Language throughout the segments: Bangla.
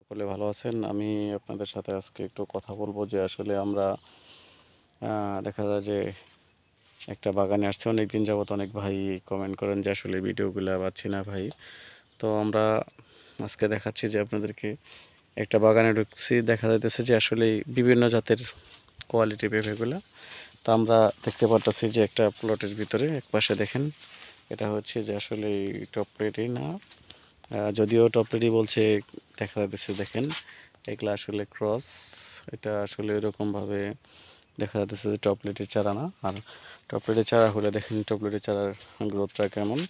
সকলে ভালো আছেন। আমি আপনাদের সাথে আজকে একটু কথা বলবো যে আসলে আমরা দেখা যায় যে একটা বাগানে আসছে অনেকদিন যাবত অনেক ভাই কমেন্ট করেন যে আসলে ভিডিওগুলো পাচ্ছি না ভাই। তো আমরা আজকে দেখাচ্ছি যে আপনাদেরকে একটা বাগানে ঢুকছি, দেখা যাইতেছে যে আসলে বিভিন্ন জাতের কোয়ালিটি পেঁপেগুলা। তো আমরা দেখতে পারতেছি যে একটা প্লটের ভিতরে একপাশে দেখেন, এটা হচ্ছে যে আসলে টপ রেডি না, যদিও টপ রেডি বলছে, দেখা যাচ্ছে দেখেন এগুলা আসলে ক্রস। এটা আসলে এরকমভাবে দেখা যাচ্ছে যে টপলেটের চারা না। আর টপলেটের চারা হলে দেখেন টপলেটের চারার গ্রোথটা কেমন।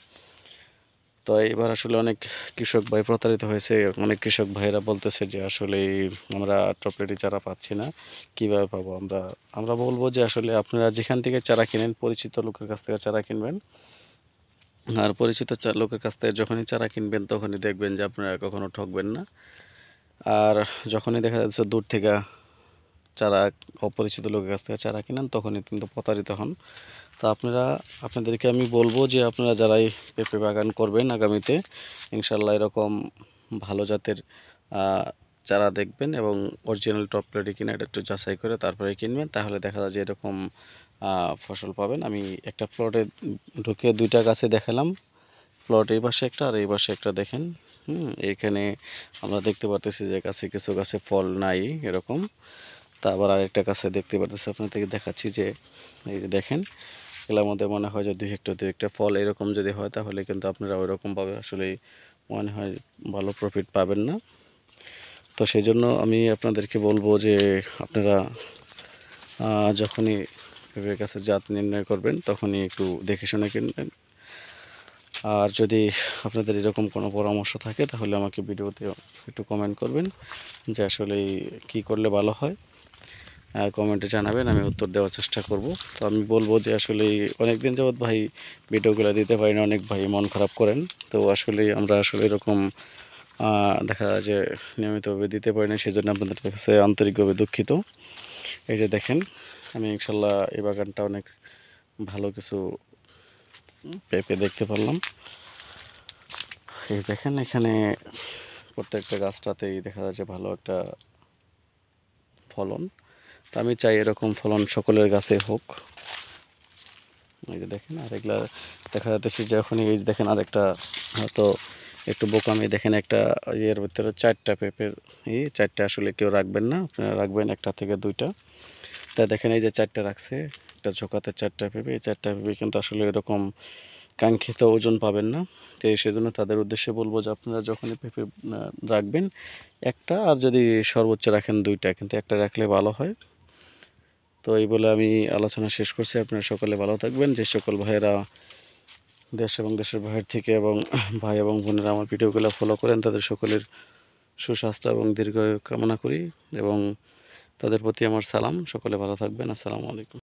তো এবার আসলে অনেক কৃষক ভাই প্রতারিত হয়েছে। অনেক কৃষক ভাইরা বলতেছে যে আসলে আমরা টপলেটের চারা পাচ্ছি না, কিভাবে পাবো আমরা। আমরা বলবো যে আসলে আপনারা যেখান থেকে চারা কিনেন পরিচিত লোকের কাছ থেকে চারা কিনবেন। আর পরিচিত লোকের কাছ থেকে যখনই চারা কিনবেন তখনই দেখবেন যে আপনারা কখনো ঠকবেন না। আর যখনই দেখা যাচ্ছে দূর থেকে চারা, অপরিচিত লোকের কাছ থেকে চারা কিনেন তখনই কিন্তু প্রতারিত হন। তো আপনাদেরকে আমি বলবো যে আপনারা যারাই পেঁপে বাগান করবেন আগামীতে, ইনশাল্লাহ এরকম ভালো জাতের চারা দেখবেন এবং অরিজিনাল টপ কোয়ালিটি কিনে এটা একটু যাচাই করে তারপরে কিনবেন, তাহলে দেখা যায় যে এরকম ফসল পাবেন। আমি একটা প্লটে ঢুকে দুইটা গাছে দেখালাম, প্লট এই পাশে একটা আর এই পাশে একটা দেখেন। এইখানে আমরা দেখতে পারতেছি যে গাছে কিছু গাছে ফল নাই এরকম। তা আবার আরেকটা গাছে দেখতে পারতেছি, আপনাদেরকে দেখাচ্ছি যে এই যে দেখেন, এগুলোর মধ্যে মনে হয় যে দুই একটা ফল এরকম যদি হয় তাহলে কিন্তু আপনারা ওইরকমভাবে আসলে মনে হয় ভালো প্রফিট পাবেন না। তো সেই জন্য আমি আপনাদেরকে বলবো যে আপনারা যখনই পেঁপে গাছের জাত নির্ণয় করবেন তখনই একটু দেখে শুনে কিনবেন। আর যদি আপনাদের এরকম কোনো পরামর্শ থাকে তাহলে আমাকে ভিডিওতে একটু কমেন্ট করবেন যে আসলে কি করলে ভালো হয়, কমেন্টে জানাবেন, আমি উত্তর দেওয়ার চেষ্টা করব। তো আমি বলবো যে আসলে অনেক দিন যাবৎ ভাই ভিডিওগুলো দিতে পারি না, অনেক ভাই মন খারাপ করেন। তো আসলে আমরা আসলে এরকম দেখা যায় যে নিয়মিতভাবে দিতে পারি না, সেই জন্য আপনাদের কাছে আন্তরিকভাবে দুঃখিত। এই যে দেখেন, আমি ইনশাল্লাহ এই বাগানটা অনেক ভালো কিছু পেঁপে দেখতে পারলাম। এই দেখেন এখানে প্রত্যেকটা গাছটাতেই দেখা যাচ্ছে ভালো একটা ফলন। তা আমি চাই এরকম ফলন সকলের গাছে হোক। এই যে দেখেন, আর এগুলা দেখা যাচ্ছে যখনই এই যে দেখেন আরেকটা হয়তো একটু বোকামি, দেখেন একটা ইয়ের ভিতরে চারটা পেঁপের চারটা আসলে কেউ রাখবেন না, আপনারা রাখবেন একটা থেকে দুইটা। তা দেখেন এই যে চারটা রাখছে, একটা ঝোঁকাতে চারটা পেঁপে, এই চারটা পেঁপে কিন্তু আসলে এরকম কাঙ্ক্ষিত ওজন পাবেন না। তো সেজন্য তাদের উদ্দেশ্যে বলবো যে আপনারা যখনই পেঁপে রাখবেন একটা, আর যদি সর্বোচ্চ রাখেন দুইটা, কিন্তু একটা রাখলে ভালো হয়। তো এই বলে আমি আলোচনা শেষ করছি। আপনারা সকলে ভালো থাকবেন। যে সকল ভাইয়েরা দেশ এবং দেশের বাইরে থেকে এবং ভাই এবং বোনেরা আমার ভিডিওগুলো ফলো করেন তাদের সকলের সুস্বাস্থ্য এবং দীর্ঘায়ু কামনা করি এবং তাদের প্রতি আমার সালাম। সকলে ভালো থাকবেন। আসসালামু আলাইকুম।